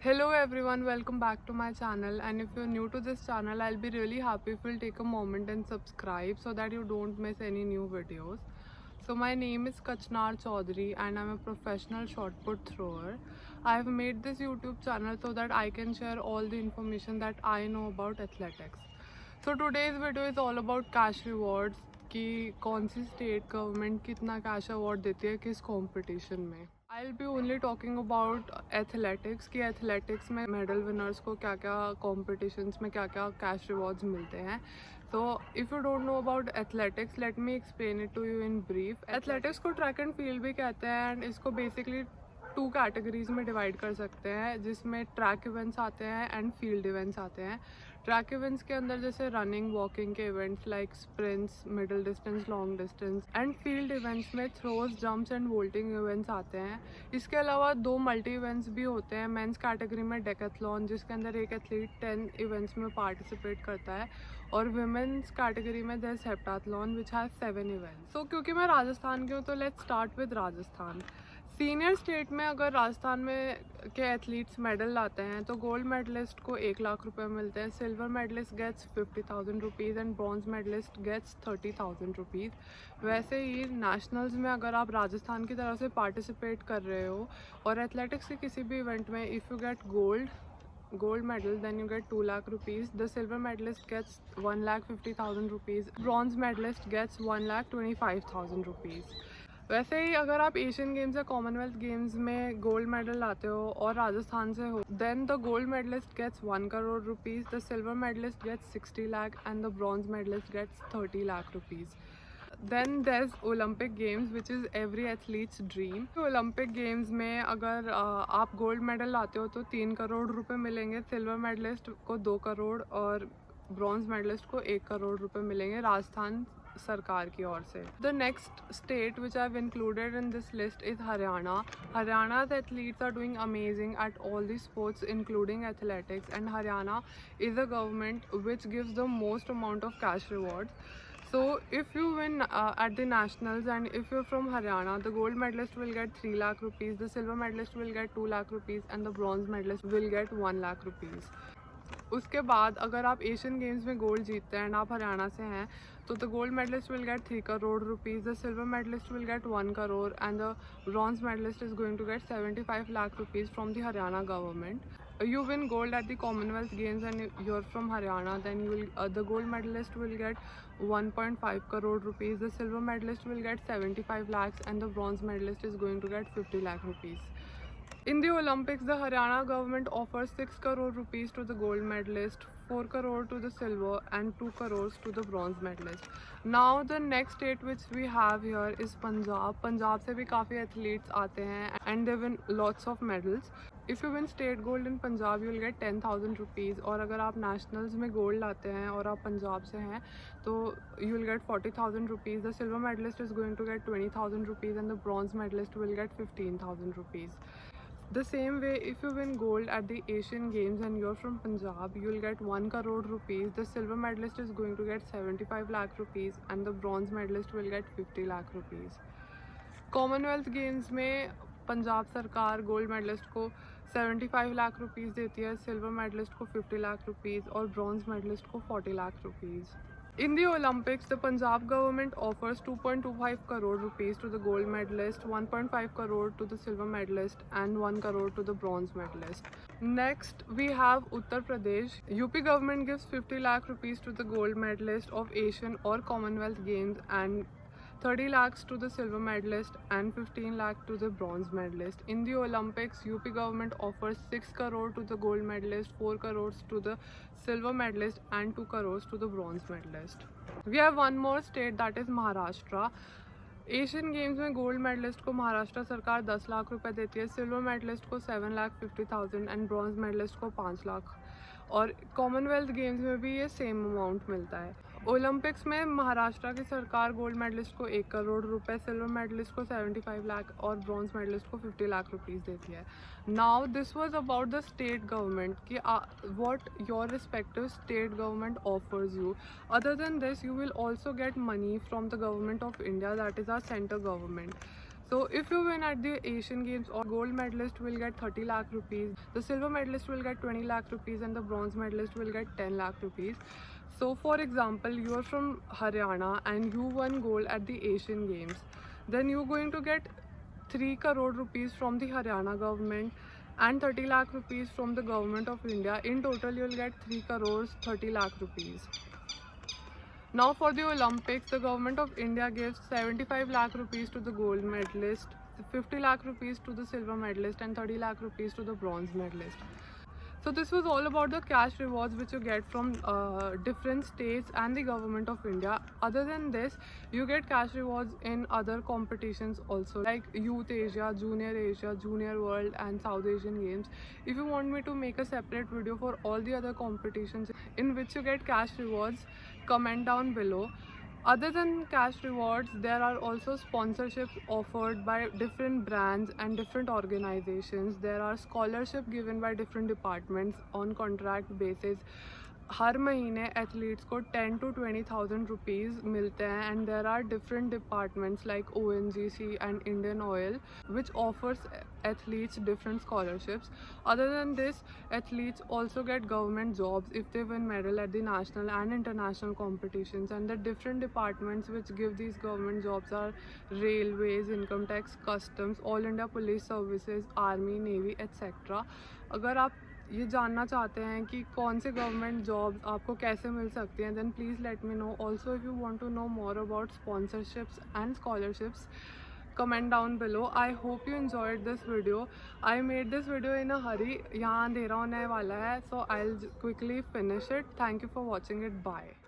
Hello everyone, welcome back to my channel, and if you're new to this channel, I'll be really happy if you'll take a moment and subscribe so that you don't miss any new videos. So my name is Kachnar Chaudhary and I'm a professional shot put thrower. I've made this YouTube channel so that I can share all the information that I know about athletics. So today's video is all about cash rewards कि कौन सी state government कितना cash award देती है किस competition में. I'll be only talking about athletics कि athletics में medal winners को क्या क्या कॉम्पिटिशन्स में क्या क्या कैश रिवॉर्ड्स मिलते हैं. So if you don't know about athletics, let me explain it to you in brief. Athletics को ट्रैक एंड फील्ड भी कहते हैं एंड इसको बेसिकली 2 कैटेगरीज में डिवाइड कर सकते हैं जिसमें ट्रैक इवेंट्स आते हैं एंड फील्ड इवेंट्स आते हैं. ट्रैक इवेंट्स के अंदर जैसे रनिंग वॉकिंग के events like sprints, middle distance, long distance, and field events में थ्रोज, जंप्स एंड वोल्टिंग इवेंट्स आते हैं. इसके अलावा 2 मल्टी इवेंट्स भी होते हैं. मेंस कैटेगरी में डेकाथलॉन जिसके अंदर एक एथलीट 10 इवेंट्स में पार्टिसिपेट करता है, और विमेंस कैटेगरी में there is heptathlon which has 7 events. So क्योंकि मैं राजस्थान की हूँ तो let's start with Rajasthan. Senior state में अगर राजस्थान में के एथलीट्स मेडल लाते हैं तो गोल्ड मेडलिस्ट को 1 लाख रुपए मिलते हैं, silver medallist gets 50,000 rupees and bronze medallist gets 30,000 rupees. वैसे ही नेशनल्स में अगर आप राजस्थान की तरफ से पार्टिसिपेट कर रहे हो और एथलेटिक्स के किसी भी इवेंट में if you get gold medal, then you get 2 lakh rupees. The silver medalist gets 1,50,000 rupees. Bronze medalist gets 1,25,000 rupees. वैसे ही अगर आप एशियन गेम्स या कॉमनवेल्थ गेम्स में गोल्ड मेडल लाते हो और राजस्थान से हो, then the gold medallist gets 1 crore rupees, the silver medallist gets 60 lakh and the bronze medallist gets 30 lakh rupees. Then there's Olympic Games which is every athlete's dream. Olympic Games में अगर आप gold medal लाते हो तो 3 करोड़ रुपए मिलेंगे, सिल्वर मेडलिस्ट को 2 करोड़ और ब्रॉन्ज मेडलिस्ट को 1 करोड़ रुपए मिलेंगे राजस्थान सरकार की ओर से. The next state which I have included in this list is Haryana. Haryana's athletes are doing amazing at all the sports including athletics, and Haryana is a government which gives the most amount of cash rewards. So if you win at the nationals and if you're from Haryana, the gold medalist will get 3 lakh rupees, the silver medalist will get 2 lakh rupees and the bronze medalist will get 1 lakh rupees. उसके बाद अगर आप Asian games में gold जीतते हैं and आप हरियाणा से हैं तो the gold medallist will get 3 crore rupees, the silver medallist will get 1 crore and the bronze medallist is going to get 75 lakh rupees from the Haryana government. You win gold at the Commonwealth Games and you're from Haryana, then you will the gold medalist will get 1.5 crore rupees, the silver medalist will get 75 lakhs and the bronze medalist is going to get 50 lakh rupees. In the Olympics, the Haryana government offers 6 crore rupees to the gold medalist, 4 crore to the silver and 2 crores to the bronze medalist. Now the next state which we have here is Punjab. Punjab से भी काफ़ी athletes आते हैं and they win lots of medals. If you win state gold in Punjab, you will get 10,000 rupees. और अगर आप nationals में gold लाते हैं और आप पंजाब से हैं तो you will get 40,000 rupees. The silver medalist is going to get 20,000 rupees and the bronze medalist will get 15,000 rupees. The same way, if you win gold at the Asian Games and you're from Punjab, you will get 1 crore rupees. The silver medalist is going to get 75 lakh rupees and the bronze medalist will get 50 lakh rupees. Commonwealth Games में पंजाब सरकार gold medallist को 75 lakh rupees देती है, silver medallist को 50 lakh rupees और bronze medallist को 40 lakh rupees. In the Olympics, the Punjab government offers 2.25 crore rupees to the gold medalist, 1.5 crore to the silver medalist and 1 crore to the bronze medalist. Next, we have Uttar Pradesh. UP government gives 50 lakh rupees to the gold medalist of Asian or Commonwealth Games and 30 lakhs to the silver medalist and 15 lakh to the bronze medalist. In the Olympics, UP government offers 6 crore to the gold medalist, 4 crores to the silver medalist and 2 crores to the bronze medalist. We have one more state, that is Maharashtra. Asian games में gold medallist को महाराष्ट्र सरकार 10 लाख रुपए देती है, silver medallist को 7,50,000 and bronze medallist को 5 लाख. और Commonwealth Games में भी ये सेम अमाउंट मिलता है. ओलंपिक्स में महाराष्ट्र की सरकार गोल्ड मेडलिस्ट को 1 करोड़ रुपए, सिल्वर मेडलिस्ट को 75 लाख और ब्रॉन्ज मेडलिस्ट को 50 लाख रुपीज़ देती है. Now this was about the state government कि what your respective state government offers you. Other than this, you will also get money from the government of India, that is our central government. So if you win at the Asian Games, or gold medalist will get 30 lakh rupees, the silver medalist will get 20 lakh rupees, and the bronze medalist will get 10 lakh rupees. So for example, you are from Haryana and you won gold at the Asian Games, then you're going to get 3 crore rupees from the Haryana government and 30 lakh rupees from the government of India. In total you'll get 3 crores 30 lakh rupees. Now for the Olympics, the government of India gives 75 lakh rupees to the gold medalist, 50 lakh rupees to the silver medalist, and 30 lakh rupees to the bronze medalist. So this was all about the cash rewards which you get from different states and the government of India. Other than this, you get cash rewards in other competitions also, like Youth Asia, Junior World, and South Asian Games. If you want me to make a separate video for all the other competitions in which you get cash rewards, comment down below. Other than cash rewards, there are also sponsorships offered by different brands and different organizations. There are scholarships given by different departments on contract basis. हर महीने athletes को 10 to 20,000 rupees मिलते हैं, and there are different departments like ONGC and Indian oil which offers athletes different scholarships. Other than this, athletes also get government jobs if they win medal at the national and international competitions, and the different departments which give these government jobs are railways, income tax, customs, all India police services, army, navy, etc. अगर आप ये जानना चाहते हैं कि कौन से government jobs आपको कैसे मिल सकती हैं, then please let me know. Also if you want to know more about sponsorships and scholarships, comment down below. I hope you enjoyed this video. I made this video in a hurry. यहाँ अंधेरा होने वाला है, so I'll quickly finish it. Thank you for watching it. Bye.